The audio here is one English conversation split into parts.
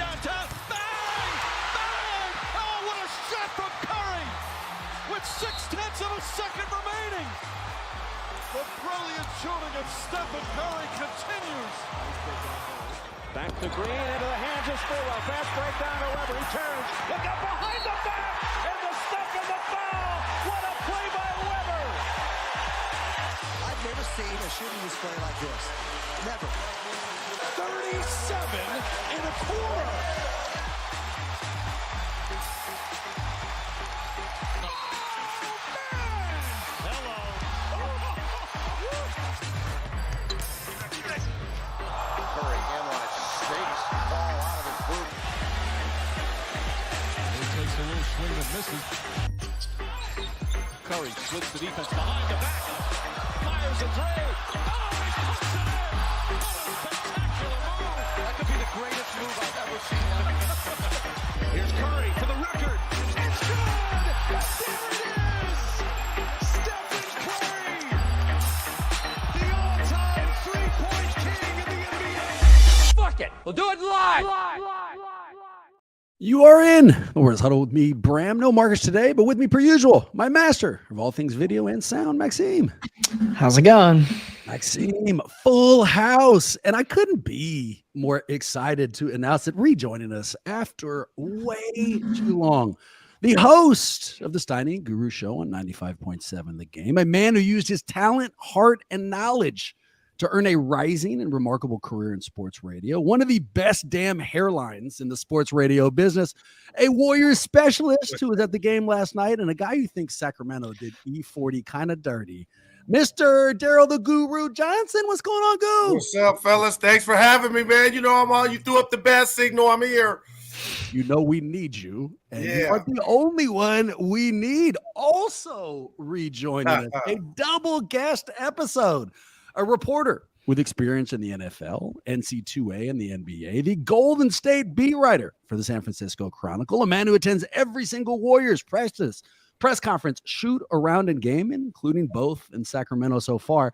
downtown. Bang! Bang! Oh, what a shot from Curry! With 0.6 of a second remaining. The brilliant shooting of Stephen Curry continues. Back to Green, into the hands of Spurwell. Fast break down to Weber. He turns. Look up behind the back. And the step and the foul. What a play by Weber. I've never seen a shooting display like this. Never. 37 and a quarter. Curry splits the defense behind the back. Fires a three. Oh, he puts it in. What a spectacular move. That could be the greatest move I've ever seen. Here's Curry for the record. It's good. There it is. Stephen Curry. The all-time three-point king in the NBA. Fuck it. We'll do it live. You are in the Warriors Huddle with me, Bram. No Marcus today, but with me per usual, my master of all things video and sound, Maxime. How's it going? Maxime, full house. And I couldn't be more excited to announce it rejoining us after way too long. The host of the Steiny and Guru Show on 95.7 The Game, a man who used his talent, heart, and knowledge to earn a rising and remarkable career in sports radio, one of the best damn hairlines in the sports radio business, a Warriors specialist who was at the game last night, and a guy who thinks Sacramento did E40 kind of dirty, Mr. Daryl the Guru Johnson. What's going on, Goo? What's up, fellas? Thanks for having me, man. You know I'm on. You threw up the best signal. I'm here. You know we need you, and you are the only one we need. Also rejoining us, a double guest episode. A reporter with experience in the NFL, NC2A, and the NBA, the Golden State beat writer for the San Francisco Chronicle, a man who attends every single Warriors press conference, shoot, around, and game, including both in Sacramento so far,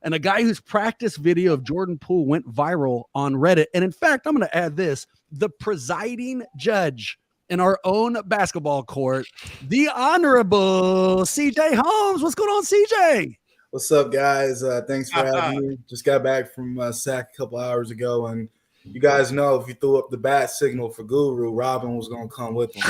and a guy whose practice video of Jordan Poole went viral on Reddit. And in fact, I'm going to add this, the presiding judge in our own basketball court, the Honorable CJ Holmes. What's going on, CJ? What's up, guys? Thanks for having me. Just got back from Sac a couple hours ago, and you guys know if you threw up the bat signal for Guru, Robin was going to come with him.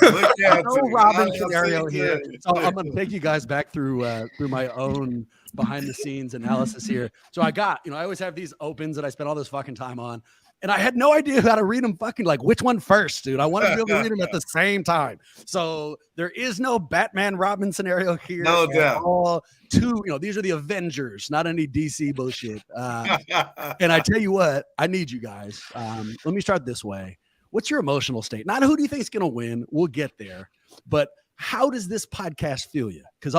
No Robin scenario here. So I'm going to take you guys back through my own behind-the-scenes analysis here. So I always have these opens that I spend all this fucking time on. And I had no idea how to read them fucking like which one first, dude. I wanted to be able to read them at the same time. So there is no Batman Robin scenario here. No doubt. All two, these are the Avengers, not any DC bullshit. And I tell you what, I need you guys. Let me start this way. What's your emotional state? Not who do you think is going to win? We'll get there. But how does this podcast feel you? Because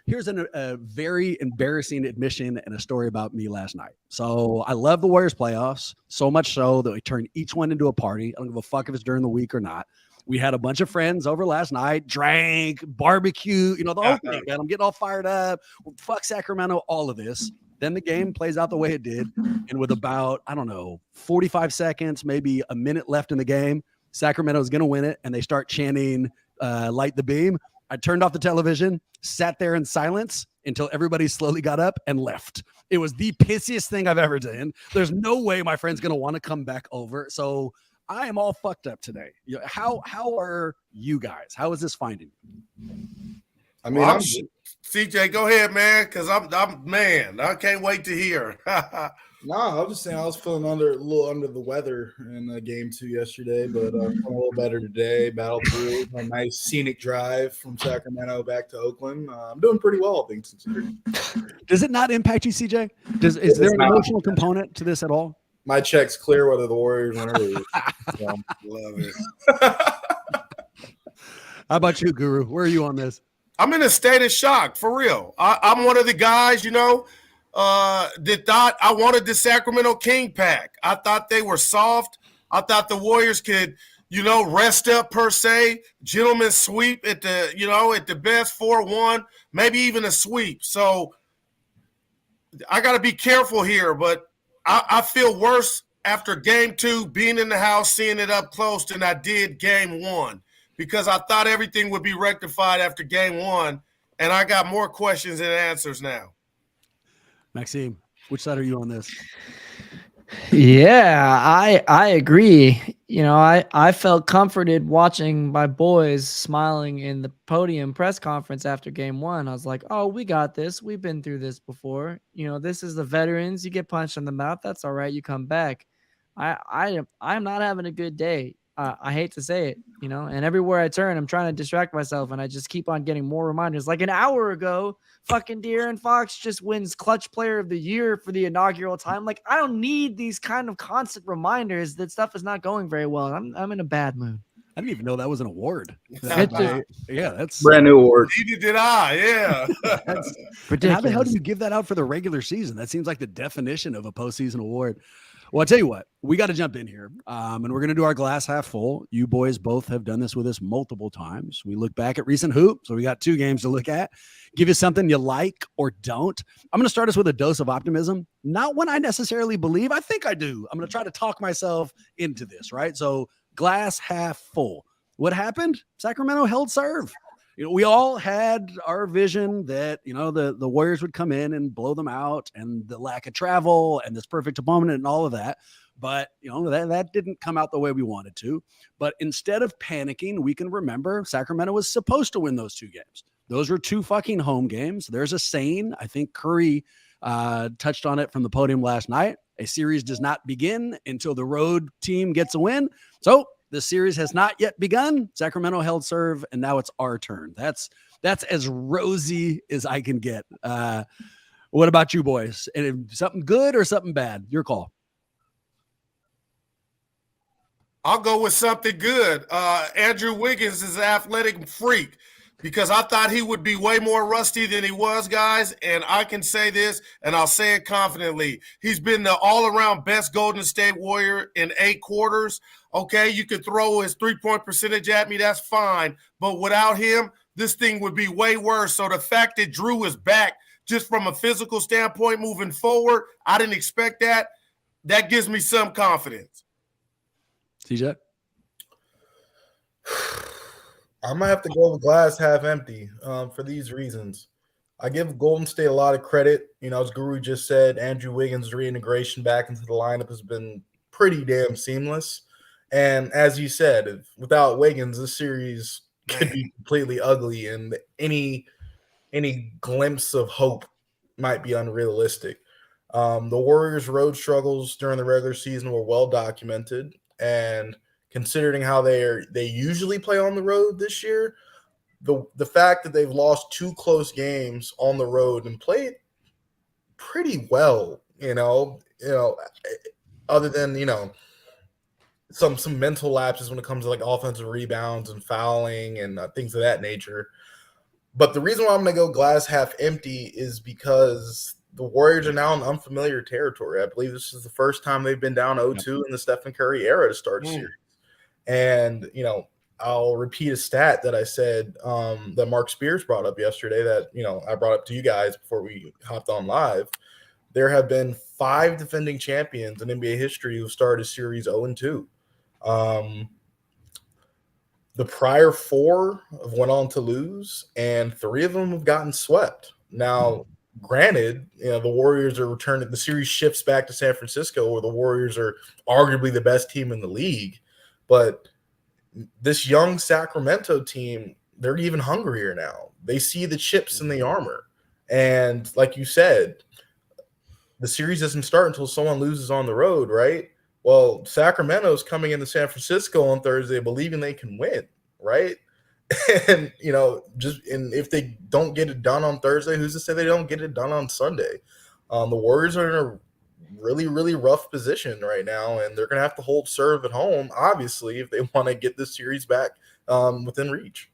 here's a very embarrassing admission and a story about me last night. So I love the Warriors playoffs, so much so that we turned each one into a party. I don't give a fuck if it's during the week or not. We had a bunch of friends over last night, drank, barbecue, the whole thing, man. I'm getting all fired up. Fuck Sacramento, all of this. Then the game plays out the way it did. And with about, 45 seconds, maybe a minute left in the game, Sacramento is going to win it. And they start chanting, light the beam. I turned off the television, sat there in silence until everybody slowly got up and left. It was the pissiest thing I've ever done. There's no way my friend's going to want to come back over. So I am all fucked up today. How are you guys? How is this finding you? I mean, CJ, go ahead, man, because I can't wait to hear. No, I was just saying I was feeling a little under the weather in game 2 yesterday, but I'm a little better today. Battled through a nice scenic drive from Sacramento back to Oakland. I'm doing pretty well, I think. Does it not impact you, CJ? Is there an emotional component to this at all? My check's clear whether the Warriors win or lose. So. Love it. How about you, Guru? Where are you on this? I'm in a state of shock, for real. I'm one of the guys, that thought I wanted the Sacramento King pack. I thought they were soft. I thought the Warriors could, rest up per se, gentleman's sweep at the best 4-1, maybe even a sweep. So I got to be careful here, but I feel worse after game 2, being in the house, seeing it up close than I did game 1 because I thought everything would be rectified after game 1, and I got more questions than answers now. Maxime, which side are you on this? Yeah, I agree. You know, I felt comforted watching my boys smiling in the podium press conference after game 1. I was like, oh, we got this. We've been through this before. You know, this is the veterans. You get punched in the mouth. That's all right. You come back. I'm not having a good day. I hate to say it, you know, and everywhere I turn, I'm trying to distract myself, and I just keep on getting more reminders. Like an hour ago, fucking De'Aaron Fox just wins Clutch Player of the Year for the inaugural time. Like, I don't need these kind of constant reminders that stuff is not going very well. I'm in a bad mood. I didn't even know that was an award. Yeah, that's Brand new award. Neither did I. Yeah. that's Ridiculous. How the hell do you give that out for the regular season? That seems like the definition of a postseason award. Well, I'll tell you what, we got to jump in here, and we're going to do our glass half full. You boys both have done this with us multiple times. We look back at recent hoop, so we got 2 games to look at. Give you something you like or don't. I'm going to start us with a dose of optimism, not one I necessarily believe. I think I do. I'm going to try to talk myself into this, right? So glass half full. What happened? Sacramento held serve. You know, we all had our vision that, you know, the Warriors would come in and blow them out, and the lack of travel and this perfect opponent and all of that. But, you know, that didn't come out the way we wanted to. But instead of panicking, we can remember Sacramento was supposed to win those 2 games. Those were 2 fucking home games. There's a saying, I think Curry touched on it from the podium last night. A series does not begin until the road team gets a win. So the series has not yet begun. Sacramento held serve, and now it's our turn. That's as rosy as I can get. What about you boys? And something good or something bad? Your call. I'll go with something good. Andrew Wiggins is an athletic freak because I thought he would be way more rusty than he was, guys. And I can say this, and I'll say it confidently. He's been the all-around best Golden State Warrior in 8 quarters. Okay, you could throw his 3-point percentage at me, that's fine. But without him, this thing would be way worse. So the fact that Drew is back just from a physical standpoint moving forward, I didn't expect that. That gives me some confidence. TJ? I might have to go with glass half empty for these reasons. I give Golden State a lot of credit. You know, as Guru just said, Andrew Wiggins' reintegration back into the lineup has been pretty damn seamless. And as you said, without Wiggins, this series could be completely ugly, and any glimpse of hope might be unrealistic. The Warriors' road struggles during the regular season were well documented, and considering how they usually play on the road this year, the fact that they've lost 2 close games on the road and played pretty well, you know, other than, you know, some mental lapses when it comes to like offensive rebounds and fouling and things of that nature. But the reason why I'm going to go glass half empty is because the Warriors are now in unfamiliar territory. I believe this is the first time they've been down 0-2 in the Stephen Curry era to start a series. And, you know, I'll repeat a stat that I said that Mark Spears brought up yesterday that, you know, I brought up to you guys before we hopped on live. There have been 5 defending champions in NBA history who started a series 0-2. The prior 4 have went on to lose, and 3 of them have gotten swept. Now, granted, you know, the Warriors are returning. The series shifts back to San Francisco, where the Warriors are arguably the best team in the league. But this young Sacramento team, they're even hungrier now. They see the chips in the armor. And like you said, the series doesn't start until someone loses on the road, right? Well, Sacramento's coming into San Francisco on Thursday believing they can win, right? And, you know, and if they don't get it done on Thursday, who's to say they don't get it done on Sunday? The Warriors are in a really, really rough position right now, and they're going to have to hold serve at home, obviously, if they want to get this series back within reach.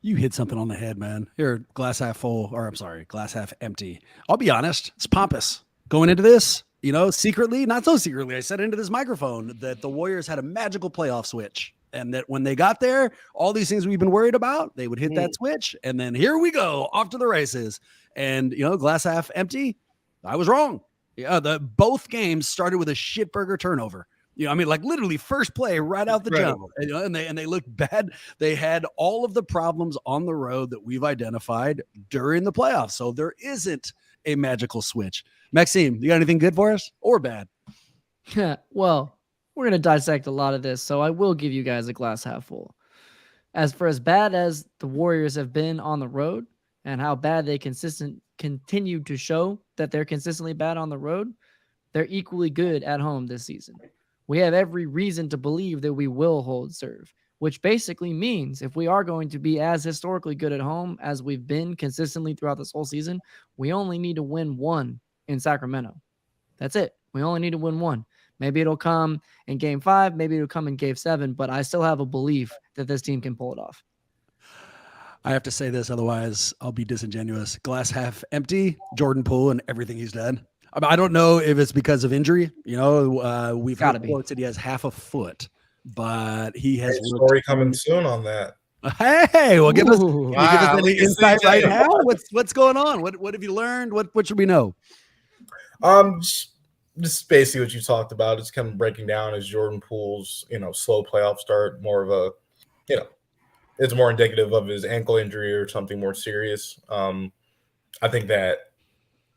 You hit something on the head, man. Here, glass half full, or I'm sorry, glass half empty. I'll be honest, it's pompous. Going into this, you know, secretly, not so secretly, I said into this microphone that the Warriors had a magical playoff switch, and that when they got there, all these things we've been worried about, they would hit that switch, and then here we go, off to the races. And, you know, glass half empty, I was wrong. Yeah, both games started with a shitburger turnover. I mean, like literally first play right out the jump, and they looked bad. They had all of the problems on the road that we've identified during the playoffs. So there isn't a magical switch. Maxime, you got anything good for us or bad? Well, we're going to dissect a lot of this, so I will give you guys a glass half full. As bad as the Warriors have been on the road and how bad they continue to show that they're consistently bad on the road, they're equally good at home this season. We have every reason to believe that we will hold serve, which basically means if we are going to be as historically good at home as we've been consistently throughout this whole season, we only need to win one in Sacramento. That's it. We only need to win one. Maybe it'll come in game 5. Maybe it'll come in game 7, but I still have a belief that this team can pull it off. I have to say this, otherwise I'll be disingenuous. Glass half empty, Jordan Poole and everything he's done. I don't know if it's because of injury. We've heard reports that he has half a foot, but he has a story coming soon on that. Hey, well, give us any insight right now. What's going on? What have you learned? What should we know? Just basically what you talked about. It's kind of breaking down as Jordan Poole's, slow playoff start, more of a, it's more indicative of his ankle injury or something more serious. I think that,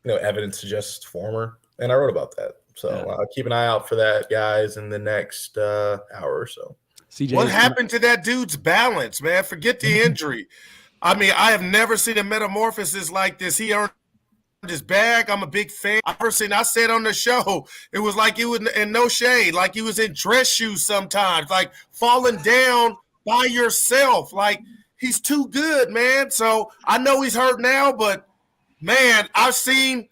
evidence suggests former, and I wrote about that. So keep an eye out for that, guys, in the next hour or so. CJ, what happened to that dude's balance, man? Forget the injury. I mean, I have never seen a metamorphosis like this. He earned his bag. I'm a big fan. I said on the show, it was like he was in no shade, like he was in dress shoes sometimes, like falling down by yourself. Like he's too good, man. So I know he's hurt now, but man, I've seen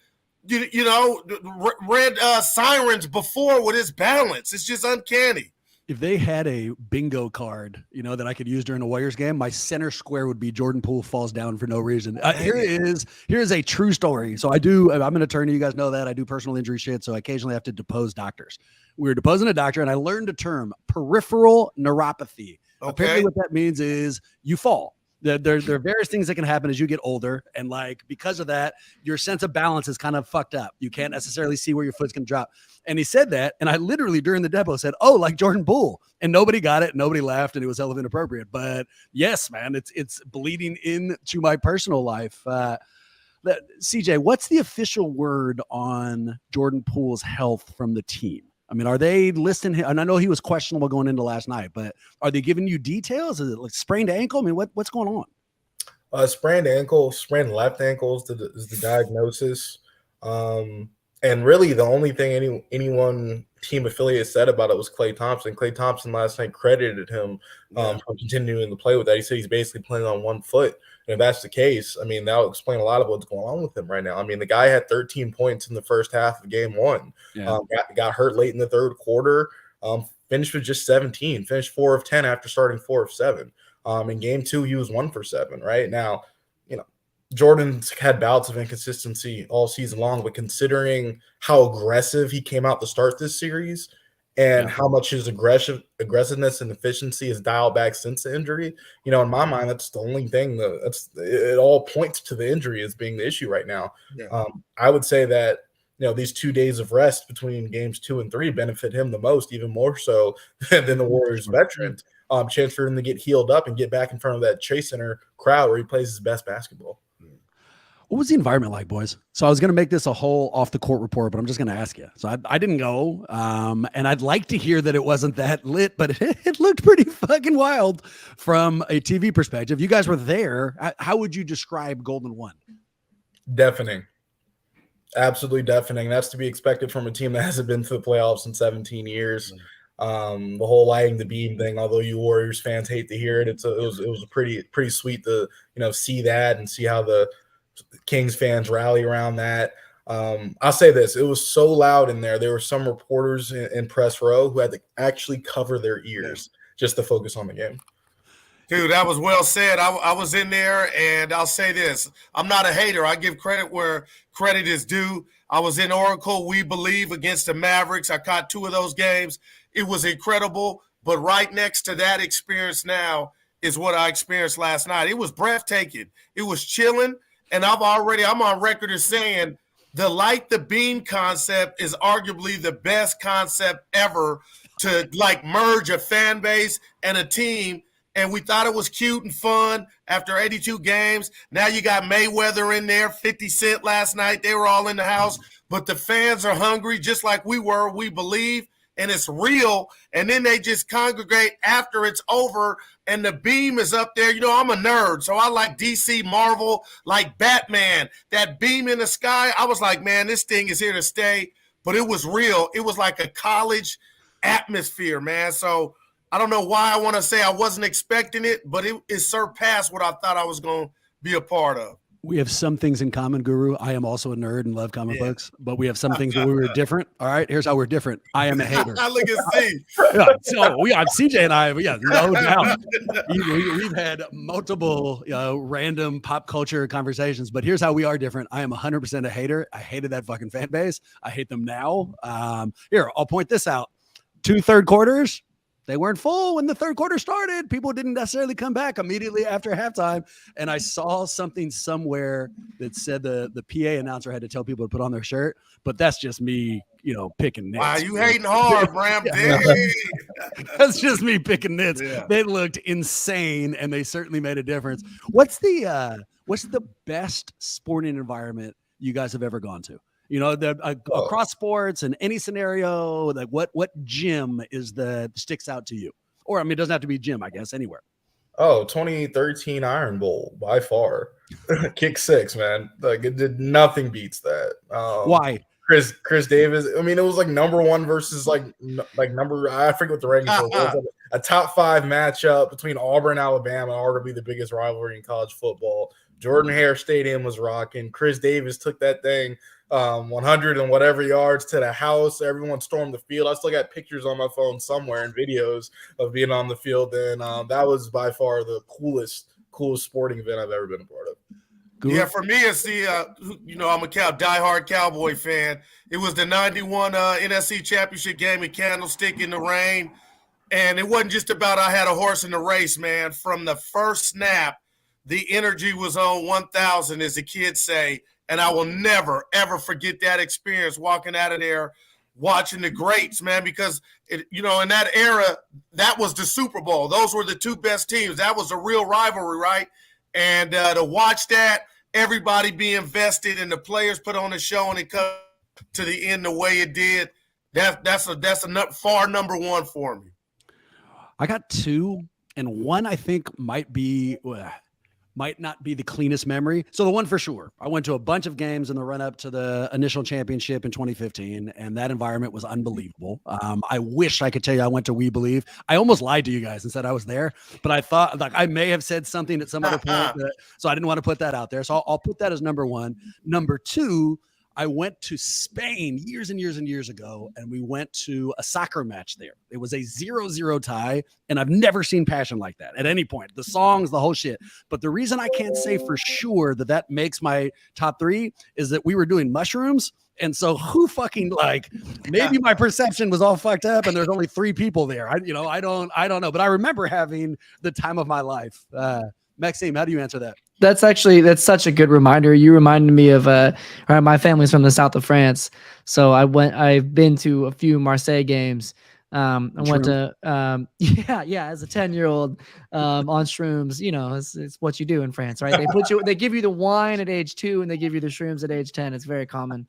red sirens before with his balance. It's just uncanny. If they had a bingo card, that I could use during a Warriors game, my center square would be Jordan Poole falls down for no reason. Here's a true story. So I'm an attorney. You guys know that I do personal injury shit. So I occasionally have to depose doctors. We were deposing a doctor and I learned a term, peripheral neuropathy. Okay. Apparently what that means is you fall. There are various things that can happen as you get older. And because of that, your sense of balance is kind of fucked up. You can't necessarily see where your foot's going to drop. And he said that. And I literally during the depot said, oh, like Jordan Poole. And nobody got it. Nobody laughed. And it was hell of inappropriate. But yes, man, it's bleeding into my personal life. CJ, what's the official word on Jordan Poole's health from the team? I mean, are they listing him? And I know he was questionable going into last night, but are they giving you details? Is it like sprained ankle? I mean, what's going on? Sprained ankle, sprained left ankle is the diagnosis. And really the only thing any one team affiliate said about it was Klay Thompson. Klay Thompson last night credited him for continuing to play with that. He said he's basically playing on one foot. And if that's the case, I mean, that would explain a lot of what's going on with him right now. I mean, the guy had 13 points in the first half of game 1. Yeah. Got hurt late in the third quarter. Finished with just 17. Finished 4 of 10 after starting 4 of 7. In game 2, he was 1 for 7. Right now, Jordan's had bouts of inconsistency all season long, but considering how aggressive he came out to start this series and how much his aggressiveness and efficiency has dialed back since the injury, in my mind, that's the only thing it all points to the injury as being the issue right now. Yeah. I would say that, these 2 days of rest between games 2 and 3 benefit him the most, even more so than the Warriors veterans. Chance for him to get healed up and get back in front of that Chase Center crowd where he plays his best basketball. What was the environment like, boys? So I was going to make this a whole off the court report, but I'm just going to ask you. So I didn't go, and I'd like to hear that it wasn't that lit, but it looked pretty fucking wild from a TV perspective. You guys were there. How would you describe Golden One? Deafening. Absolutely deafening. That's to be expected from a team that hasn't been to the playoffs in 17 years. The whole lighting the beam thing, although you Warriors fans hate to hear it, it was a pretty sweet to see that and see how the Kings fans rally around that. I'll say this, it was so loud in there. There were some reporters in press row who had to actually cover their ears just to focus on the game. Dude, that was well said. I was in there, and I'll say this. I'm not a hater. I give credit where credit is due. I was in Oracle, we believe, against the Mavericks. I caught 2 of those games. It was incredible. But right next to that experience now is what I experienced last night. It was breathtaking. It was chilling. And I'm on record as saying the light the beam concept is arguably the best concept ever to like merge a fan base and a team. And we thought it was cute and fun after 82 games. Now you got Mayweather in there, 50 Cent last night. They were all in the house. But the fans are hungry just like we were, we believe, and it's real. And then they just congregate after it's over, and the beam is up there. You know, I'm a nerd, so I like DC, Marvel, like Batman. That beam in the sky, I was like, man, this thing is here to stay. But it was real. It was like a college atmosphere, man. So I don't know why I want to say I wasn't expecting it, but it surpassed what I thought I was going to be a part of. We have some things in common, Guru. I am also a nerd and love comic books, but we have some things where we were different. All right, here's how we're different. I am a hater. Look at Steve. Yeah, so CJ and I, yeah, no doubt. We've had multiple random pop culture conversations, but here's how we are different. I am 100% a hater. I hated that fucking fan base. I hate them now. Here, I'll point this out. 2 third quarters. They weren't full when the third quarter started. People didn't necessarily come back immediately after halftime. And I saw something somewhere that said the PA announcer had to tell people to put on their shirt. But that's just me, picking nits. Wow, you hating hard, Bram. That's just me picking nits. Yeah. They looked insane, and they certainly made a difference. What's the best sporting environment you guys have ever gone to? Across sports and any scenario, like what gym sticks out to you? Or, it doesn't have to be gym, I guess, anywhere. 2013 Iron Bowl by far. Kick 6, man. Like nothing beats that. Why? Chris Davis. It was like number 1 versus like number, I forget what the rankings were. It was like a top 5 matchup between Auburn and Alabama, arguably the biggest rivalry in college football. Jordan Hare Stadium was rocking. Chris Davis took that thing 100 and whatever yards to the house. Everyone stormed the field. I still got pictures on my phone somewhere and videos of being on the field. And that was by far the coolest sporting event I've ever been a part of. Yeah, for me, it's I'm a diehard Cowboy fan. It was the 91 NFC Championship game in Candlestick in the rain. And it wasn't just about I had a horse in the race, man. From the first snap, the energy was on 1,000, as the kids say. And I will never, ever forget that experience walking out of there, watching the greats, man, because, in that era, that was the Super Bowl. Those were the 2 best teams. That was a real rivalry, right? And to watch that, everybody be invested and the players put on a show and it come to the end the way it did, that's a far number 1 for me. I got 2, and one I think might not be the cleanest memory. So the one for sure, I went to a bunch of games in the run up to the initial championship in 2015, and that environment was unbelievable. I wish I could tell you I went to We Believe. I almost lied to you guys and said I was there, but I thought I may have said something at some other point, so I didn't want to put that out there. So I'll put that as number 1. Number 2, I went to Spain years and years and years ago, and we went to a soccer match there. It was a 0-0 tie, and I've never seen passion like that at any point. The songs, the whole shit. But the reason I can't say for sure that makes my top 3 is that we were doing mushrooms. And so who fucking maybe my perception was all fucked up and there's only 3 people there. I don't know. But I remember having the time of my life. Maxime, how do you answer that? That's such a good reminder. You reminded me of my family's from the south of France. So I've been to a few Marseille games. I went to as a 10-year-old on shrooms. It's what you do in France, right? They give you the wine at age 2 and they give you the shrooms at age 10. It's very common.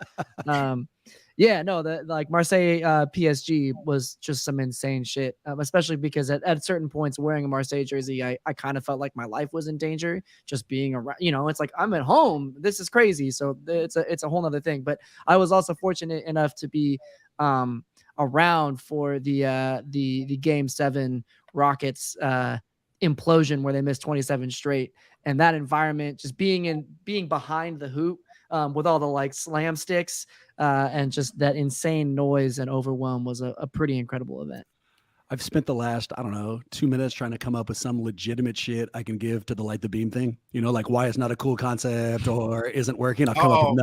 Marseille PSG was just some insane shit, especially because at certain points wearing a Marseille jersey, I kind of felt like my life was in danger just being around. It's like I'm at home. This is crazy. So it's a whole nother thing. But I was also fortunate enough to be around for the Game 7 Rockets implosion where they missed 27 straight, and that environment, just being behind the hoop with all the slam sticks and just that insane noise and overwhelm was a pretty incredible event. I've spent the last, 2 minutes trying to come up with some legitimate shit I can give to the light the beam thing. Why it's not a cool concept or isn't working. I've come up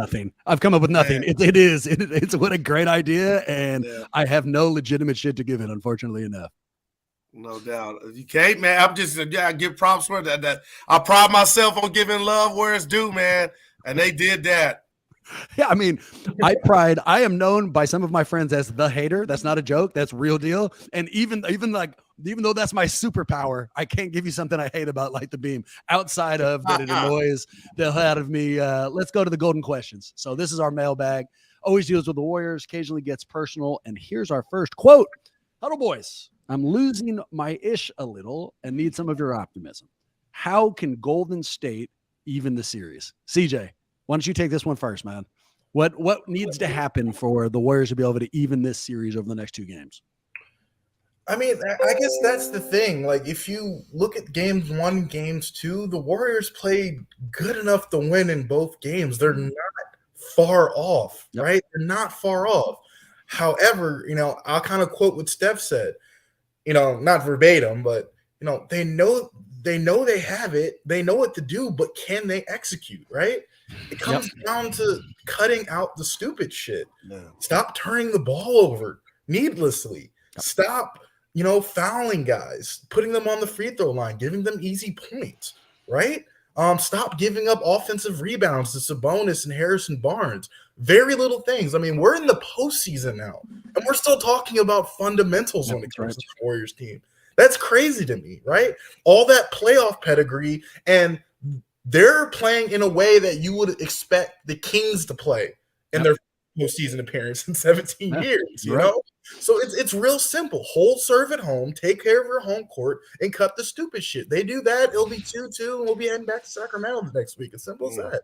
with nothing. It's what a great idea. And I have no legitimate shit to give it, unfortunately enough. No doubt. You can't, man. I'm just, I give props for that. I pride myself on giving love where it's due, man. And they did that. Yeah, I mean, I am known by some of my friends as the hater. That's not a joke. That's real deal. And even though that's my superpower, I can't give you something I hate about Light the Beam outside of that it annoys the hell out of me. Let's go to the golden questions. So this is our mailbag. Always deals with the Warriors, occasionally gets personal. And here's our first quote. Huddle boys, I'm losing my ish a little and need some of your optimism. How can Golden State even the series? CJ, why don't you take this one first, man? What needs to happen for the Warriors to be able to even this series over the next 2 games? I mean, I guess that's the thing. Like, if you look at games 1, games 2, the Warriors played good enough to win in both games. They're not far off, right? They're not far off. However, I'll kind of quote what Steph said, not verbatim, but, they know they have it. They know what to do, but can they execute, right? It comes down to cutting out the stupid shit. Stop turning the ball over needlessly. Stop, fouling guys, putting them on the free throw line, giving them easy points, right? Stop giving up offensive rebounds to Sabonis and Harrison Barnes. Very little things. I mean, we're in the postseason now, and we're still talking about fundamentals when it comes to the Warriors team. That's crazy to me, right? All that playoff pedigree, and they're playing in a way that you would expect the Kings to play in their postseason appearance in 17 years, you know? So it's real simple. Hold serve at home, take care of your home court, and cut the stupid shit. They do that, it'll be 2-2, and we'll be heading back to Sacramento the next week. As simple as that.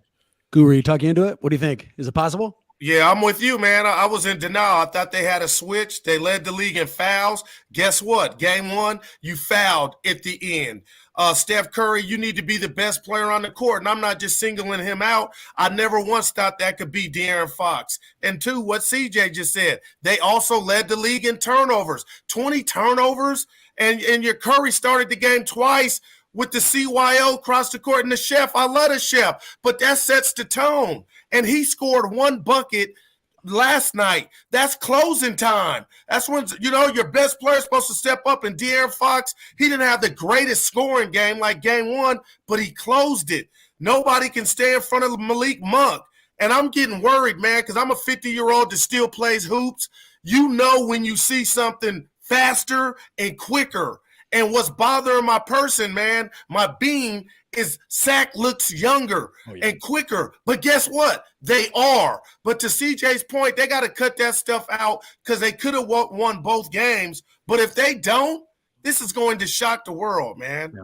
Guru, you talking into it? What do you think? Is it possible? Yeah, I'm with you, man. I was in denial. I thought they had a switch. They led the league in fouls. Guess what? Game 1, you fouled at the end. Steph Curry, you need to be the best player on the court. And I'm not just singling him out. I never once thought that could be De'Aaron Fox. And 2, what CJ just said, they also led the league in turnovers. 20 turnovers, and your Curry started the game twice with the CYO across the court. And the chef, I love the chef, but that sets the tone. And he scored 1 bucket last night. That's closing time. That's when, your best player is supposed to step up. And De'Aaron Fox, he didn't have the greatest scoring game like game 1, but he closed it. Nobody can stay in front of Malik Monk. And I'm getting worried, man, because I'm a 50-year-old that still plays hoops. When you see something faster and quicker. And what's bothering my person, man, my being, is Sac looks younger and quicker. But guess what? They are. But to CJ's point, they got to cut that stuff out because they could have won both games. But if they don't, this is going to shock the world, man. Yeah.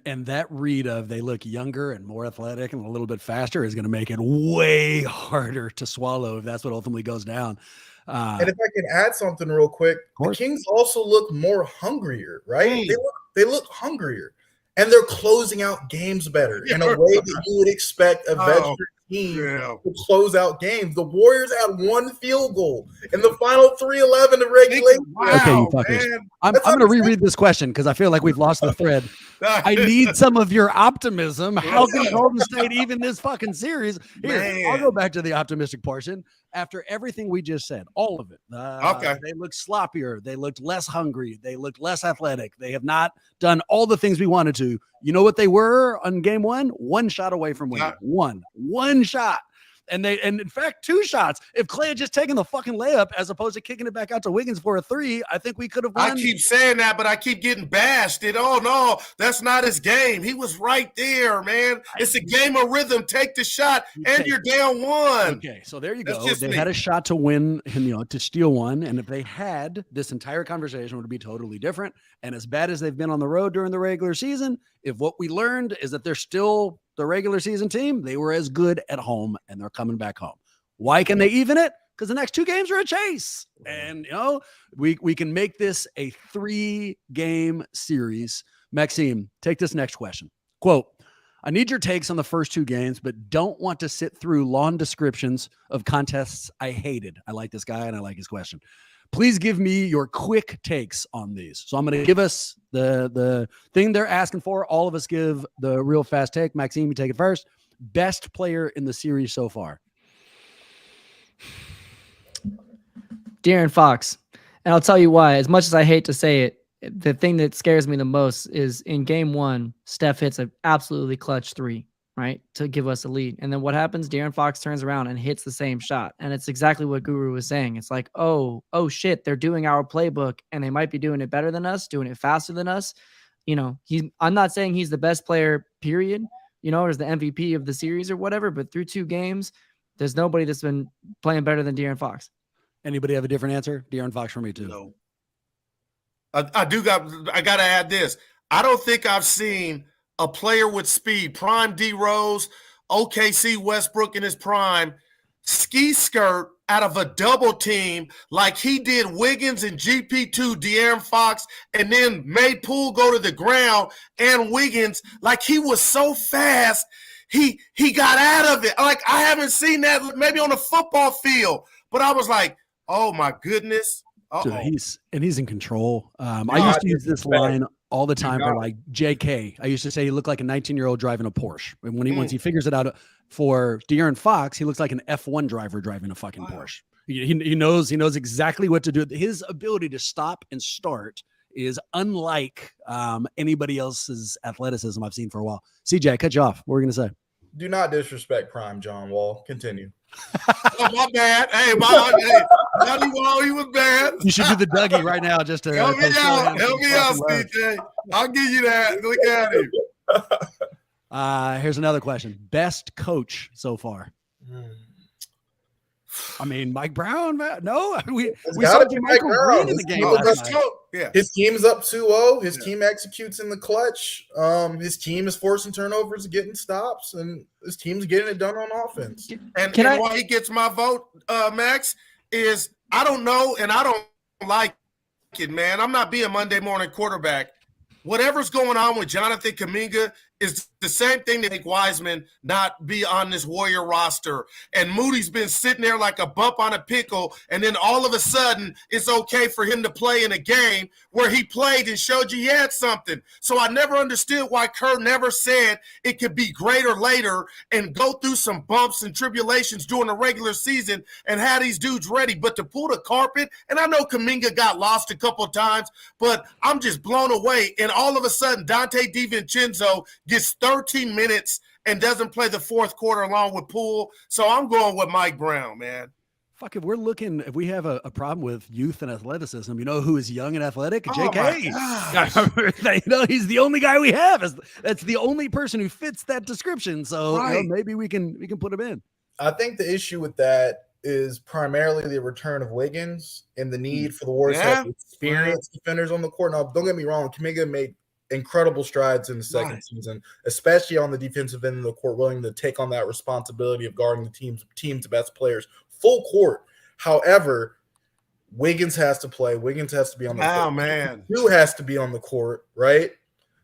And that read of they look younger and more athletic and a little bit faster is going to make it way harder to swallow if that's what ultimately goes down. And if I can add something real quick, the Kings also look more hungrier, right? They look hungrier, and they're closing out games better in a way that you would expect a veteran team to close out games. The Warriors had 1 field goal in the final 3:11 of regulation. Okay, you fuckers. I'm going to reread this question because I feel like we've lost the thread. I need some of your optimism. How can Golden State even this fucking series? Here, I'll go back to the optimistic portion. After everything we just said, all of it. They looked sloppier. They looked less hungry. They looked less athletic. They have not done all the things we wanted to. You know what they were on game 1? 1 shot away from winning. One shot. And in fact, 2 shots. If Clay had just taken the fucking layup as opposed to kicking it back out to Wiggins for a 3, I think we could have won. I keep saying that, but I keep getting bashed. No, that's not his game. He was right there, man. It's a game of rhythm. Take the shot, and you're down 1. Okay, so there you go. They had a shot to win, to steal 1. And if they had, this entire conversation would be totally different. And as bad as they've been on the road during the regular season, if what we learned is that they're still the regular season team, they were as good at home, and they're coming back home. Why can they even it? Because the next 2 games are a chase. And, we can make this a 3-game series. Maxime, take this next question. Quote, I need your takes on the first 2 games, but don't want to sit through long descriptions of contests I hated. I like this guy, and I like his question. Please give me your quick takes on these. So I'm going to give us the thing they're asking for. All of us give the real fast take. Maxime, you take it first. Best player in the series so far. De'Aaron Fox. And I'll tell you why. As much as I hate to say it, the thing that scares me the most is in game 1, Steph hits an absolutely clutch 3. right, to give us a lead. And then what happens? De'Aaron Fox turns around and hits the same shot. And it's exactly what Guru was saying. It's like, oh shit, they're doing our playbook and they might be doing it better than us, doing it faster than us. You know, I'm not saying he's the best player, period, you know, or is the MVP of the series or whatever, but through 2 games, there's nobody that's been playing better than De'Aaron Fox. Anybody have a different answer? De'Aaron Fox for me too. No. I got to add this. I don't think I've seen a player with speed, prime D Rose, OKC Westbrook in his prime, ski skirt out of a double team like he did Wiggins and GP2, De'Aaron Fox, and then made Poole go to the ground and Wiggins like he was so fast. He got out of it. Like, I haven't seen that maybe on a football field, but I was like, oh my goodness. Dude, he's in control. I used to use this line all the time for like JK. I used to say he looked like a 19-year-old driving a Porsche. And once he figures it out for De'Aaron Fox, he looks like an F1 driver driving a fucking Porsche. He knows exactly what to do. His ability to stop and start is unlike anybody else's athleticism I've seen for a while. CJ, I cut you off. What were you gonna say? Do not disrespect Prime John Wall. Continue. Oh, my bad. Hey, Dougie Wall, he was bad. You should do the Dougie right now just to help me out. Help me out, CJ. I'll give you that. Look at him. Here's another question. Best coach so far? I mean, Mike Brown, man. No, we saw Michael Green in the game last night. Yeah. His team's up 2-0. His team executes in the clutch. His team is forcing turnovers, getting stops, and his team's getting it done on offense. And why he gets my vote, Max, is I don't know, and I don't like it, man. I'm not being Monday morning quarterback. Whatever's going on with Jonathan Kuminga is the same thing that make Wiseman not be on this Warrior roster. And Moody's been sitting there like a bump on a pickle, and then all of a sudden it's okay for him to play in a game where he played and showed you he had something. So I never understood why Kerr never said it could be greater later and go through some bumps and tribulations during the regular season and have these dudes ready. But to pull the carpet, and I know Kuminga got lost a couple of times, but I'm just blown away. And all of a sudden, Dante DiVincenzo gets 13 minutes and doesn't play the fourth quarter along with Poole. So I'm going with Mike Brown, man. Fuck, if we have a problem with youth and athleticism, you know who is young and athletic? JK. You know, he's the only guy we have. That's the only person who fits that description. So maybe we can put him in. I think the issue with that is primarily the return of Wiggins and the need for the Warriors to have experienced defenders on the court. Now, don't get me wrong, Kuminga made incredible strides in the second season, especially on the defensive end of the court, willing to take on that responsibility of guarding the team's best players full court. However, Wiggins has to play. Wiggins has to be on the court. Oh, man. Who has to be on the court, right?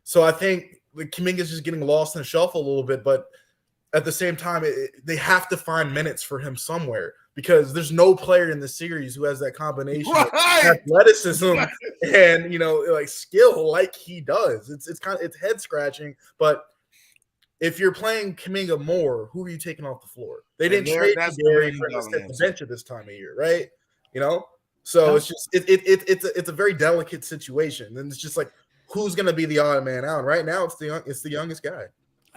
So I think Kuminga's just getting lost in the shuffle a little bit, but at the same time, they have to find minutes for him somewhere because there's no player in the series who has that combination of athleticism and, you know, like skill like he does. It's head scratching, but if you're playing Kuminga more, who are you taking off the floor? They didn't trade Gary for the bench at this time of year, right? You know, so it's just it's a very delicate situation, and it's just like who's going to be the odd man out? Right now, it's the youngest guy.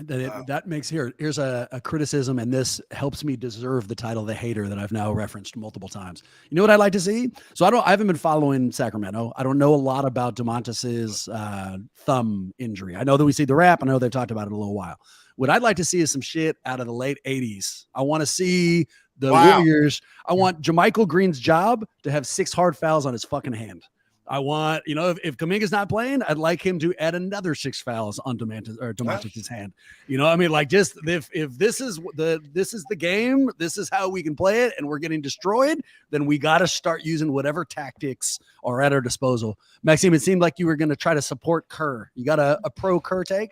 That makes here's a criticism, and this helps me deserve the title, the hater, that I've now referenced multiple times. You know what I'd like to see? So I haven't been following Sacramento. I don't know a lot about Domantas's thumb injury. I know that we see the rap. I know they've talked about it a little while. What I'd like to see is some shit out of the late 80s. I want to see the Warriors. I want JaMychal Green's job to have 6 hard fouls on his fucking hand. I want, you know, if Kuminga's not playing, I'd like him to add another 6 fouls on Domantas' hand. You know, I mean, like, just if this is the game, this is how we can play it, and we're getting destroyed, then we got to start using whatever tactics are at our disposal. Maxime, it seemed like you were going to try to support Kerr. You got a pro Kerr take?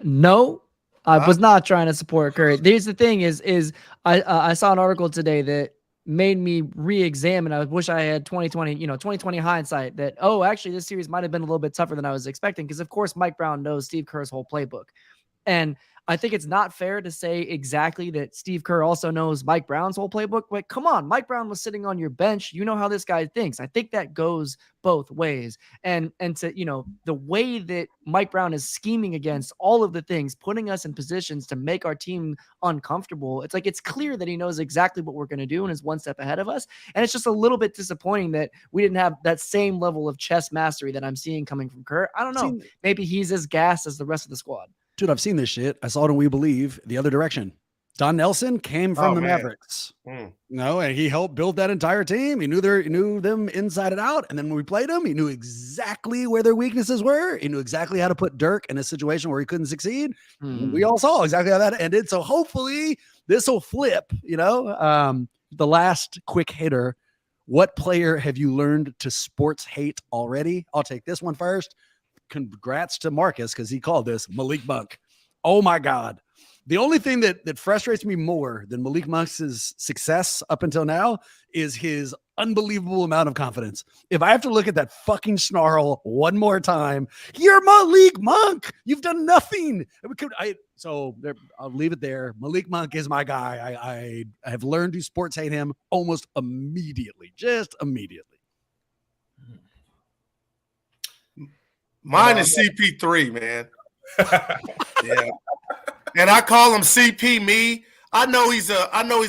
No, I was not trying to support Kerr. Here's the thing: is I saw an article today that made me re-examine. I wish I had 2020 hindsight that, actually this series might have been a little bit tougher than I was expecting. Because of course, Mike Brown knows Steve Kerr's whole playbook. And I think it's not fair to say exactly that Steve Kerr also knows Mike Brown's whole playbook. Like, come on, Mike Brown was sitting on your bench. You know how this guy thinks. I think that goes both ways. And to, you know, the way that Mike Brown is scheming against all of the things, putting us in positions to make our team uncomfortable. It's like, it's clear that he knows exactly what we're going to do and is one step ahead of us. And it's just a little bit disappointing that we didn't have that same level of chess mastery that I'm seeing coming from Kerr. I don't know. Maybe he's as gassed as the rest of the squad. Dude, I've seen this shit. I saw it in We Believe the other direction. Don Nelson came from the Mavericks. No, and he helped build that entire team. He knew them inside and out. And then when we played them, he knew exactly where their weaknesses were. He knew exactly how to put Dirk in a situation where he couldn't succeed. We all saw exactly how that ended. So hopefully this will flip, you know. The last quick hitter. What player have you learned to sports hate already? I'll take this one first. Congrats to Marcus, because he called this Malik Monk. Oh my God. The only thing that frustrates me more than Malik Monk's success up until now is his unbelievable amount of confidence. If I have to look at that fucking snarl one more time, you're Malik Monk. You've done nothing. I'll leave it there. Malik Monk is my guy. I have learned to sports hate him almost immediately. Just immediately. Mine is CP3, man. Yeah. And I call him CP me. I know he's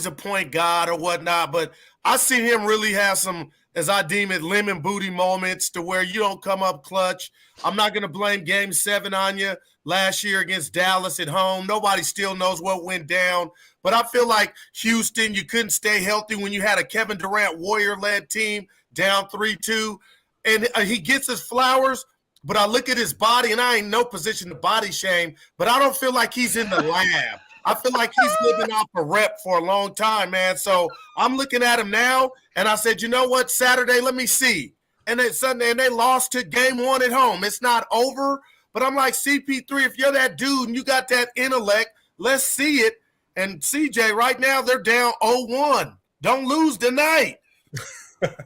a point guard or whatnot, but I see him really have some, as I deem it, lemon booty moments to where you don't come up clutch. I'm not going to blame Game 7 on you last year against Dallas at home. Nobody still knows what went down. But I feel like Houston, you couldn't stay healthy when you had a Kevin Durant Warrior-led team down 3-2. And he gets his flowers. But I look at his body, and I ain't no position to body shame, but I don't feel like he's in the lab. I feel like he's living off a rep for a long time, man. So I'm looking at him now, and I said, you know what, Saturday, let me see. And then Sunday, and they lost to Game 1 at home. It's not over, but I'm like, CP3, if you're that dude and you got that intellect, let's see it. And CJ, right now, they're down 0-1. Don't lose tonight.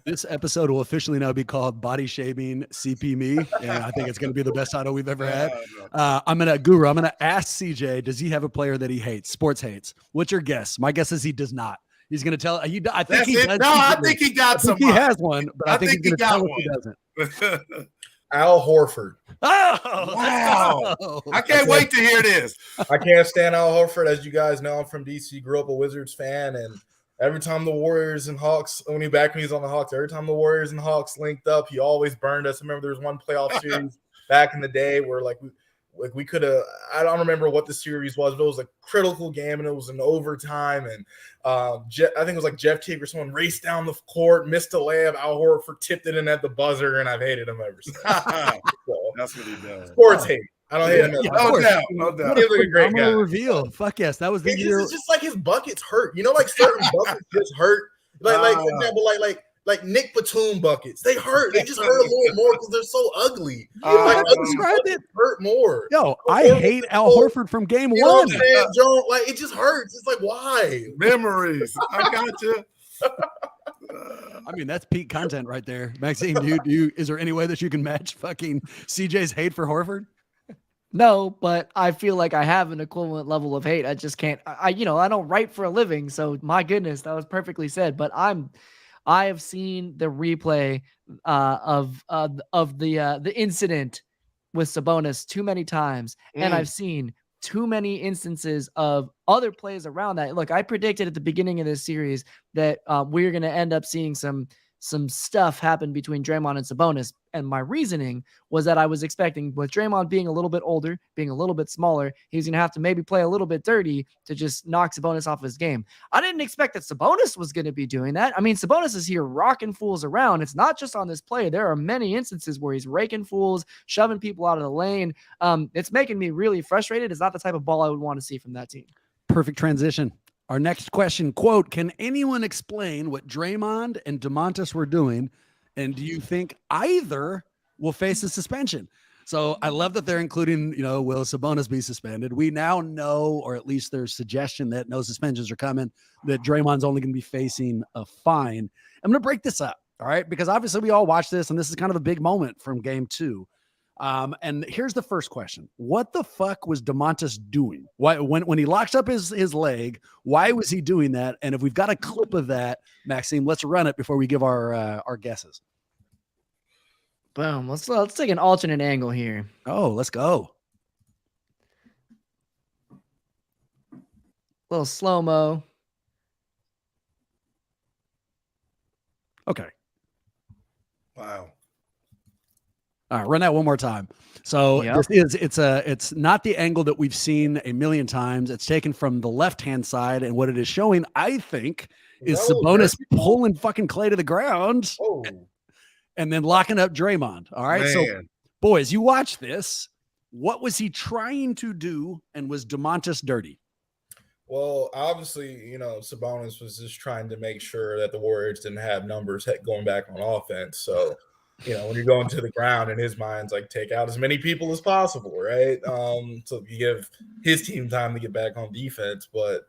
This episode will officially now be called Body Shaming CP Me, and I think it's going to be the best title we've ever had. I'm going to ask CJ, does he have a player that he hates, sports hates? What's your guess? My guess is he does not. He's going to tell you. I think he does. No, I think he got some. He has one, but I think he's going to tell us he doesn't. Al Horford. Oh, wow. I can't wait to hear this. I can't stand Al Horford. As you guys know, I'm from DC, grew up a Wizards fan, and every time the Warriors and Hawks, when he was on the Hawks, every time the Warriors and Hawks linked up, he always burned us. I remember there was one playoff series back in the day where we could have, I don't remember what the series was, but it was a critical game and it was an overtime. And I think it was like Jeff Teague or someone raced down the court, missed a layup. Al Horford tipped it in at the buzzer, and I've hated him ever since. So, that's what he does. Sports hate. I don't hate him. No doubt. He's like a great guy. Reveal. Fuck yes, that was the year. It's just like his buckets hurt. You know, like certain buckets just hurt. Like for example, like Nick Batum buckets. They hurt. They just hurt a little more because they're so ugly. Like describe it. Hurt more. Yo, I hate Al Horford from Game 1. You know what I'm saying, Joe? Like it just hurts. It's like why? Memories. I got you. I mean, that's peak content right there. Maxine, is there any way that you can match fucking CJ's hate for Horford? No, but I feel like I have an equivalent level of hate. I just can't. I don't write for a living, so my goodness, that was perfectly said. But I have seen the replay of the incident with Sabonis too many times, and I've seen too many instances of other plays around that. Look, I predicted at the beginning of this series that we're going to end up seeing some stuff happen between Draymond and Sabonis. And my reasoning was that I was expecting, with Draymond being a little bit older, being a little bit smaller, he's going to have to maybe play a little bit dirty to just knock Sabonis off his game. I didn't expect that Sabonis was going to be doing that. I mean, Sabonis is here rocking fools around. It's not just on this play. There are many instances where he's raking fools, shoving people out of the lane. It's making me really frustrated. It's not the type of ball I would want to see from that team. Perfect transition. Our next question, quote, can anyone explain what Draymond and DeMontis were doing? And do you think either will face a suspension? So I love that they're including, will Sabonis be suspended? We now know, or at least there's suggestion that no suspensions are coming, that Draymond's only going to be facing a fine. I'm going to break this up, all right? Because obviously we all watch this, and this is kind of a big moment from Game 2. And here's the first question. What the fuck was DeMontis doing? Why, when he locks up his leg, why was he doing that? And if we've got a clip of that, Maxime, let's run it before we give our guesses. Boom. Let's take an alternate angle here. Oh, let's go. Little slow-mo. Okay. Wow. All right, run that one more time. So it's not the angle that we've seen a million times. It's taken from the left-hand side, and what it is showing, I think, is Sabonis pulling fucking Clay to the ground and then locking up Draymond. All right. Man. So, boys, you watch this. What was he trying to do, and was DeMontis dirty? Well, obviously, Sabonis was just trying to make sure that the Warriors didn't have numbers going back on offense. So, when you're going to the ground, in his mind's like, take out as many people as possible, right? So you give his team time to get back on defense. But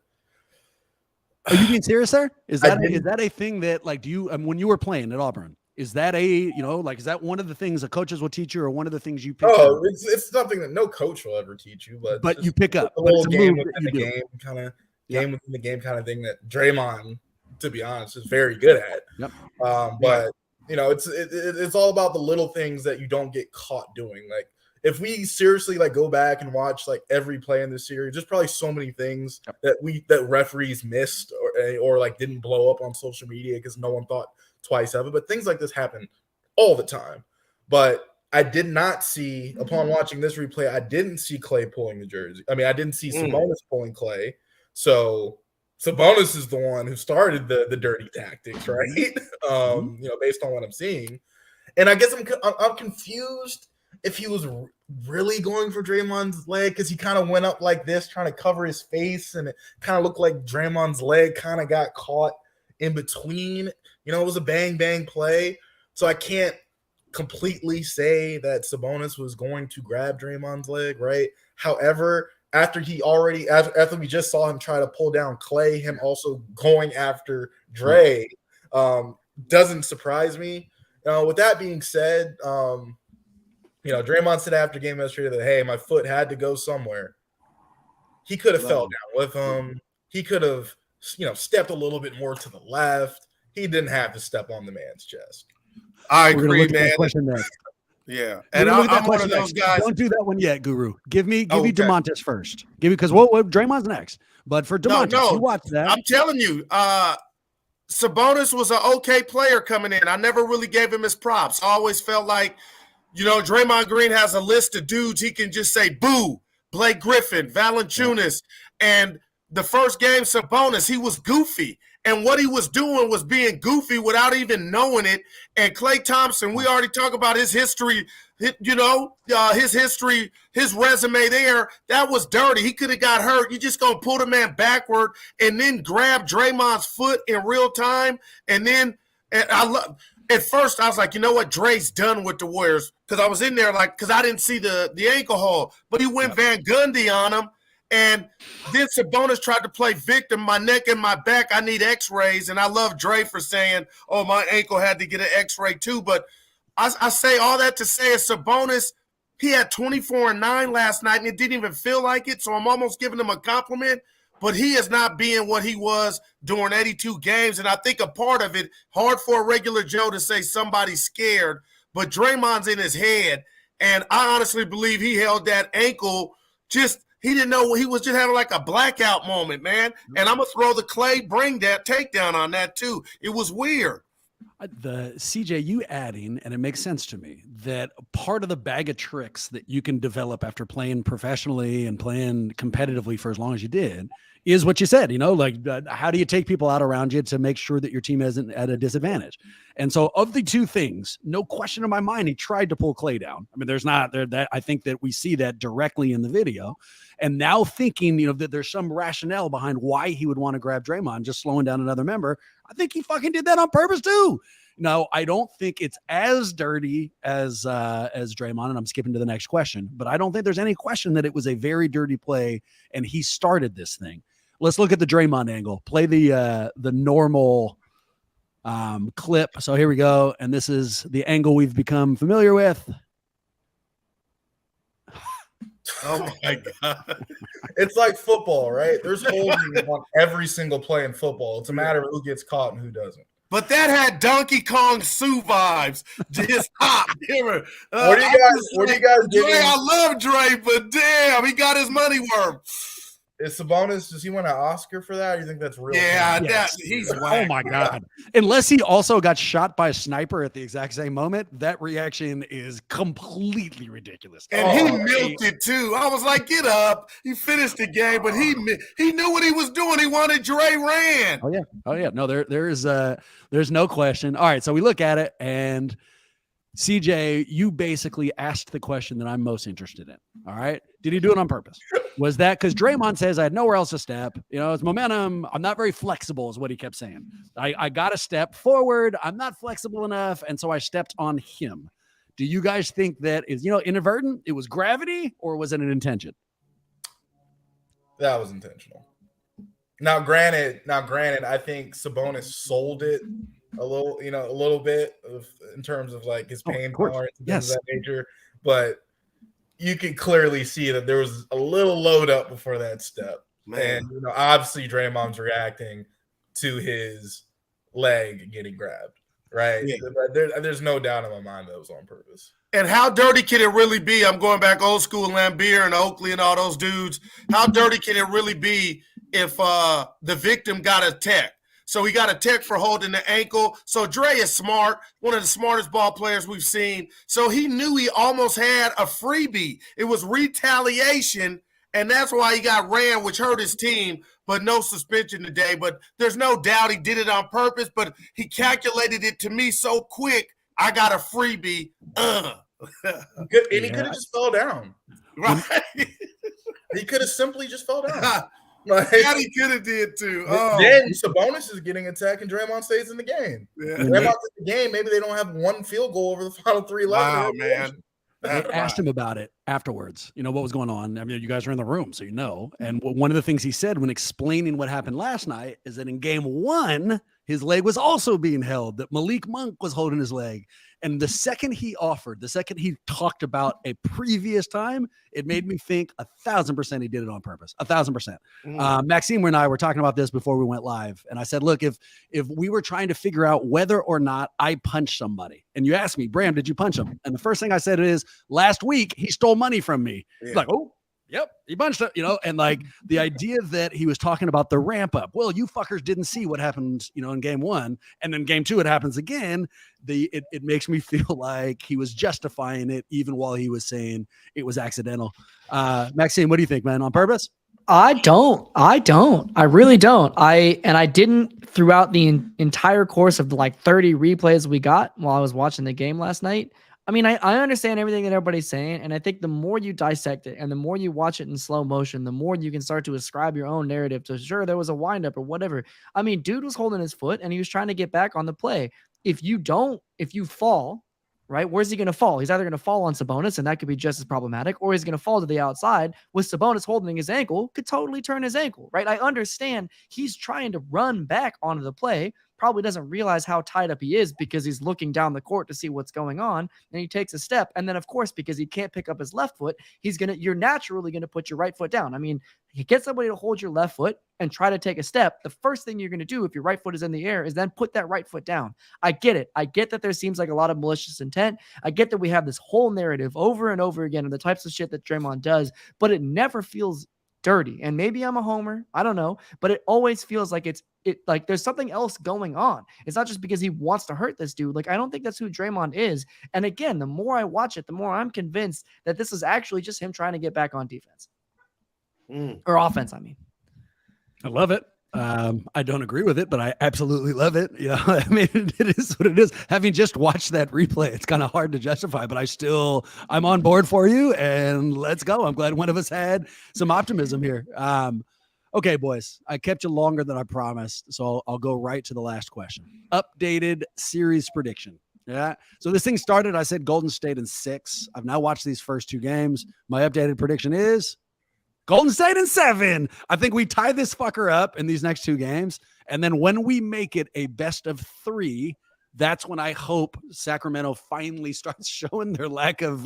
are you being serious, sir? Is that a thing that, like, do you when you were playing at Auburn? Is that is that one of the things the coaches will teach you, or one of the things you pick up? It's something that no coach will ever teach you, but you pick up a little game within the game within the game kind of thing that Draymond, to be honest, is very good at. Yep. But it's all about the little things that you don't get caught doing. Like, if we seriously go back and watch every play in this series, there's probably so many things that referees missed or didn't blow up on social media because no one thought twice of it. But things like this happen all the time. But I did not see, upon watching this replay, I didn't see Clay pulling the jersey. I mean, I didn't see Sabonis pulling Clay. So Sabonis is the one who started the dirty tactics, right? Based on what I'm seeing. And I guess I'm confused if he was really going for Draymond's leg, because he kind of went up like this, trying to cover his face, and it kind of looked like Draymond's leg kind of got caught in between. It was a bang play. So I can't completely say that Sabonis was going to grab Draymond's leg, right? However, after we just saw him try to pull down Clay, him also going after Dre, doesn't surprise me. With that being said, Draymond said after game yesterday that, hey, my foot had to go somewhere. He could have fell down with him. He could have, stepped a little bit more to the left. He didn't have to step on the man's chest. I agree, man. Yeah, and I'm one of those guys. Don't do that one yet, Guru. Give me DeMontis first. Because Draymond's next. But for DeMontis, you watch that. I'm telling you, Sabonis was an okay player coming in. I never really gave him his props. I always felt like, Draymond Green has a list of dudes he can just say, boo, Blake Griffin, Valanciunas. And the first game, Sabonis, he was goofy. And what he was doing was being goofy without even knowing it. And Klay Thompson, we already talked about his history, his history, his resume there. That was dirty. He could have got hurt. You just going to pull the man backward and then grab Draymond's foot in real time. And then at first I was like, you know what? Dre's done with the Warriors, because I was in there because I didn't see the ankle hold. But he went Van Gundy on him. And then Sabonis tried to play victim. My neck and my back, I need x-rays. And I love Dre for saying, oh, my ankle had to get an x-ray too. But I say all that to say is Sabonis, he had 24 and 9 last night, and it didn't even feel like it. So I'm almost giving him a compliment. But he is not being what he was during 82 games. And I think a part of it, hard for a regular Joe to say somebody's scared, but Draymond's in his head. And I honestly believe he held that ankle he didn't know, he was just having like a blackout moment, man. And I'm going to throw the Clay bring that takedown on that too. It was weird. The CJ, you adding, and it makes sense to me, that part of the bag of tricks that you can develop after playing professionally and playing competitively for as long as you did is what you said, how do you take people out around you to make sure that your team isn't at a disadvantage? And so of the two things, no question in my mind, he tried to pull Clay down. I mean, I think that we see that directly in the video. And now thinking, that there's some rationale behind why he would want to grab Draymond, just slowing down another member. I think he fucking did that on purpose too. No, I don't think it's as dirty as Draymond, and I'm skipping to the next question, but I don't think there's any question that it was a very dirty play and he started this thing. Let's look at the Draymond angle. Play the normal clip. So here we go. And this is the angle we've become familiar with. Oh my God. It's like football, right? There's holding on every single play in football. It's a matter of who gets caught and who doesn't. But that had Donkey Kong Sue vibes. Just hop. What do you guys Dre, giving? I love Dre, but damn, he got his money worth. Is Sabonis, does he win an Oscar for that? Or you think that's real? Yeah, Yes. he's Oh whack. my God. Unless he also got shot by a sniper at the exact same moment, that reaction is completely ridiculous. And he milked it too. I was like, get up. He finished the game, but he knew what he was doing. He wanted Dre ran. Oh yeah. No, there's no question. All right, so we look at it, and CJ, you basically asked the question that I'm most interested in. All right. Did he do it on purpose? Was that because Draymond says I had nowhere else to step? It's momentum. I'm not very flexible, is what he kept saying. I got to step forward. I'm not flexible enough. And so I stepped on him. Do you guys think that is, inadvertent? It was gravity, or was it an intention? That was intentional. Now, granted, I think Sabonis sold it a little bit in terms of like his pain tolerance and things of that nature. But you could clearly see that there was a little load up before that step. Man. And obviously Draymond's reacting to his leg getting grabbed, right? Yeah. There's no doubt in my mind that it was on purpose. And how dirty can it really be? I'm going back old school, Lambeer and Oakley and all those dudes. How dirty can it really be if the victim got a tech? So he got a tech for holding the ankle. So Dre is smart, one of the smartest ball players we've seen. So he knew he almost had a freebie. It was retaliation, and that's why he got ran, which hurt his team, but no suspension today. But there's no doubt he did it on purpose, but he calculated it to me so quick, I got a freebie. And he could have just fell down. Right? He could have simply just fell down. Yeah, he could have did too. Then Sabonis is getting attacked and Draymond stays in the game. Yeah. Draymond's in the game. Maybe they don't have one field goal over the final 3 left. Wow, man. I asked him about it afterwards. What was going on. I mean, you guys are in the room, so And one of the things he said when explaining what happened last night is that in game 1, his leg was also being held, that Malik Monk was holding his leg. And the second he talked about a previous time, it made me think 1,000% he did it on purpose. 1,000%. Maxime and I were talking about this before we went live. And I said, look, if we were trying to figure out whether or not I punched somebody, and you asked me, Bram, did you punch him? And the first thing I said is, last week he stole money from me. Yeah. Like, oh, yep, he punched it, and like the idea that he was talking about the ramp up. Well, you fuckers didn't see what happened, in game 1, and then game 2, it happens again. It makes me feel like he was justifying it even while he was saying it was accidental. Maxime, what do you think, man? On purpose? I don't. I really don't. I didn't throughout the entire course of the 30 replays we got while I was watching the game last night. I mean, I understand everything that everybody's saying, and I think the more you dissect it and the more you watch it in slow motion, the more you can start to ascribe your own narrative to, sure, there was a windup or whatever. I mean, dude was holding his foot, and he was trying to get back on the play. If you fall, right, where's he going to fall? He's either going to fall on Sabonis, and that could be just as problematic, or he's going to fall to the outside with Sabonis holding his ankle, could totally turn his ankle, right? I understand he's trying to run back onto the play, probably doesn't realize how tied up he is because he's looking down the court to see what's going on, and he takes a step. And then, of course, because he can't pick up his left foot, you're naturally going to put your right foot down. I mean, you get somebody to hold your left foot and try to take a step. The first thing you're going to do if your right foot is in the air is then put that right foot down. I get it. I get that there seems like a lot of malicious intent. I get that we have this whole narrative over and over again of the types of shit that Draymond does, but it never feels dirty. And maybe I'm a homer, I don't know, but it always feels like it like there's something else going on. It's not just because he wants to hurt this dude. Like, I don't think that's who Draymond is. And again, the more I watch it, the more I'm convinced that this is actually just him trying to get back on defense or offense. I mean, I love it. I don't agree with it, but I absolutely love it. I mean, it is what it is. Having just watched that replay, it's kind of hard to justify, but I'm on board for you, and let's go. I'm glad one of us had some optimism here. Okay, boys, I kept you longer than I promised, so I'll go right to the last question. Updated series prediction. Yeah. So this thing started, I said Golden State in 6. I've now watched these first 2 games. My updated prediction is Golden State in 7. I think we tie this fucker up in these next 2 games. And then when we make it a best of 3, That's when I hope Sacramento finally starts showing their lack of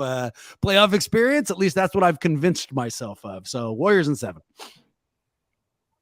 playoff experience. At least that's what I've convinced myself of. So Warriors in 7.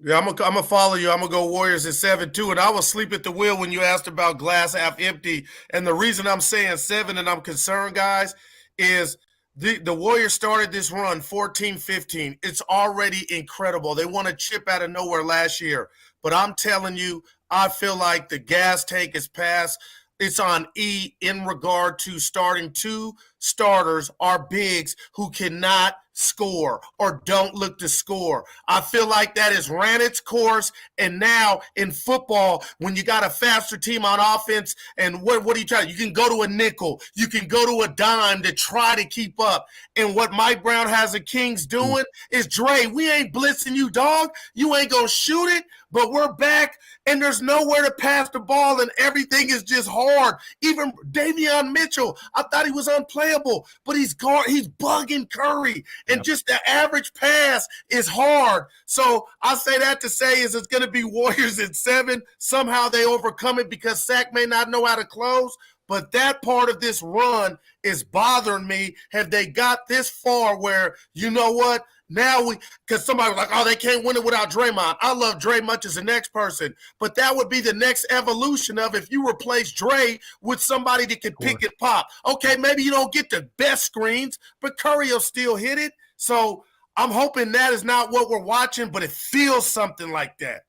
Yeah, I'm gonna follow you. I'm gonna go Warriors at 7 too. And I was asleep at the wheel when you asked about glass half empty. And the reason I'm saying 7 and I'm concerned, guys, is the Warriors started this run 14-15. It's already incredible. They won a chip out of nowhere last year. But I'm telling you, I feel like the gas tank is past. It's on E in regard to starting 2 starters are bigs who cannot score or don't look to score. I feel like that has ran its course. And now in football, when you got a faster team on offense, and what are you trying? You can go to a nickel. You can go to a dime to try to keep up. And what Mike Brown has the Kings doing is, Dre, we ain't blitzing you, dog. You ain't going to shoot it, but we're back, and there's nowhere to pass the ball, and everything is just hard. Even Davion Mitchell, I thought he was unplayable, but he's bugging Curry, and just the average pass is hard. So I say that to say is it's going to be Warriors at 7. Somehow they overcome it because Sac may not know how to close, but that part of this run is bothering me. Have they got this far where, you know what, now because somebody was like, oh, they can't win it without Draymond. I love Dre much as the next person, but that would be the next evolution of if you replace Dre with somebody that can pick and pop. Okay, maybe you don't get the best screens, but Curry will still hit it. So I'm hoping that is not what we're watching, but it feels something like that.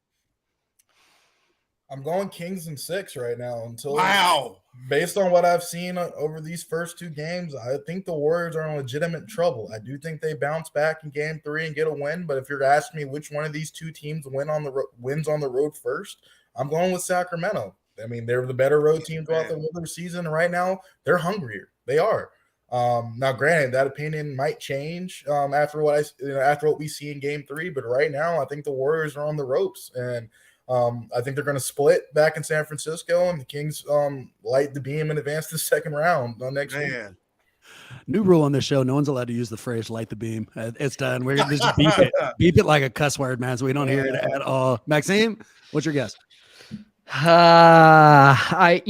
I'm going Kings in 6 right now. Wow. Based on what I've seen over these first 2 games, I think the Warriors are in legitimate trouble. I do think they bounce back in game 3 and get a win. But if you're asking me which one of these 2 teams wins on the road first, I'm going with Sacramento. I mean, they're the better road team throughout the regular season. And right now, they're hungrier. They are. Now, granted, that opinion might change after what we see in game 3. But right now, I think the Warriors are on the ropes. And I think they're going to split back in San Francisco, and the Kings light the beam and advance to the second round next week. New rule on this show: no one's allowed to use the phrase "light the beam." It's done. We're gonna just beep it, beep it like a cuss word, man, so we don't hear it at all. Maxime, what's your guess? I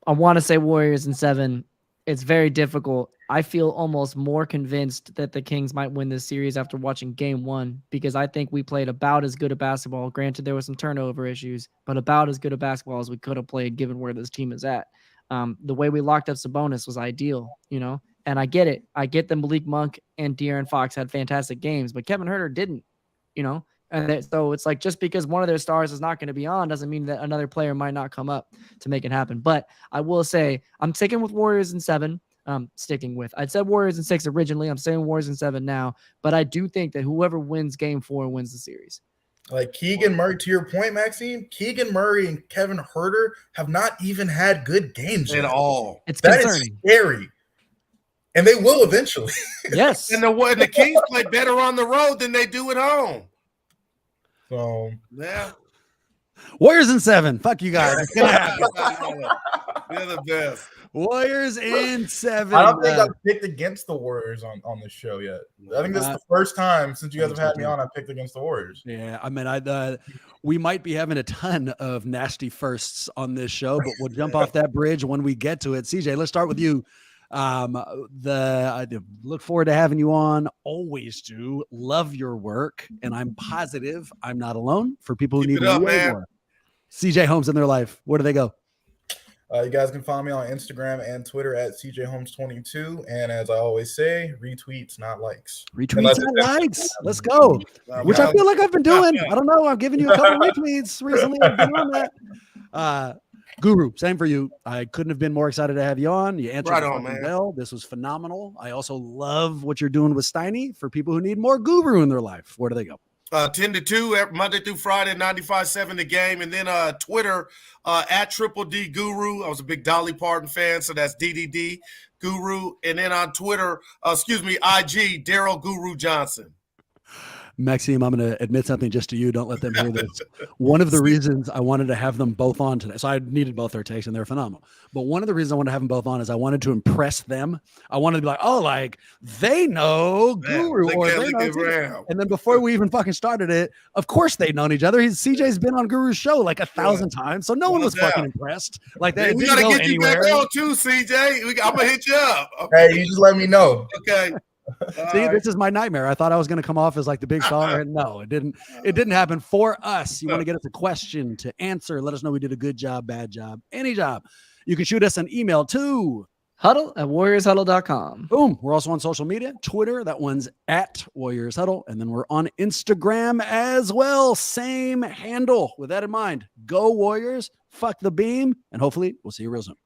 want to say Warriors in 7. It's very difficult. I feel almost more convinced that the Kings might win this series after watching game 1, because I think we played about as good a basketball. Granted, there were some turnover issues, but about as good a basketball as we could have played given where this team is at. The way we locked up Sabonis was ideal, and I get it. I get that Malik Monk and De'Aaron Fox had fantastic games, but Kevin Huerter didn't, And so it's like, just because one of their stars is not going to be on doesn't mean that another player might not come up to make it happen. But I will say I'm sticking with Warriors in 7. I'd said Warriors in 6 originally. I'm saying Warriors in 7 now, but I do think that whoever wins game 4 wins the series. Like Keegan Murray, to your point, Maxime, Keegan Murray and Kevin Huerter have not even had good games at all. It's that concerning. Is scary. And they will eventually. Yes. And the Kings play better on the road than they do at home. So yeah. Warriors in 7. Fuck you guys. It's gonna happen. They're the best. Warriors in 7. I don't think I've picked against the Warriors on this show yet. I think this is the first time since you guys have had me on I picked against the Warriors. Yeah, I mean, we might be having a ton of nasty firsts on this show, but we'll jump off that bridge when we get to it. CJ, let's start with you. I look forward to having you on. Always do. Love your work, and I'm positive I'm not alone for people who need it up, way man. more. CJ Holmes in their life. Where do they go? You guys can follow me on Instagram and Twitter at CJHolmes22. And as I always say, retweets, not likes. Retweets, not likes. Let's go. Which I feel like I've been doing. I don't know. I've given you a couple retweets recently. I've been on that. Guru, same for you. I couldn't have been more excited to have you on. You answered the bell. This was phenomenal. I also love what you're doing with Steiny for people who need more Guru in their life. Where do they go? 10 to 2 Monday through Friday, 95.7 The Game. And then Twitter at Triple D Guru. I was a big Dolly Parton fan, so that's DDD Guru. And then on Twitter, IG, Daryl Guru Johnson. Maxime, I'm going to admit something just to you. Don't let them hear this. One of the reasons I wanted to have them both on today, so I needed both their takes and they're phenomenal. But one of the reasons I wanted to have them both on is I wanted to impress them. I wanted to be like, oh, like they know Guru. Or they know. And then before we even fucking started it, of course they'd known each other. CJ's been on Guru's show like 1,000 times. So no one was fucking impressed. Like that. We got to get you back on too, CJ. I'm going to hit you up. Hey, you just let me know. Okay. See, this is my nightmare. I thought I was going to come off as like the big star, and no, it didn't. It didn't happen for us. You want to get us a question to answer? Let us know we did a good job, bad job, any job. You can shoot us an email to huddle@warriorshuddle.com. Boom. We're also on social media, Twitter. That one's at Warriors Huddle, and then we're on Instagram as well. Same handle. With that in mind, go Warriors, fuck the beam, and hopefully we'll see you real soon.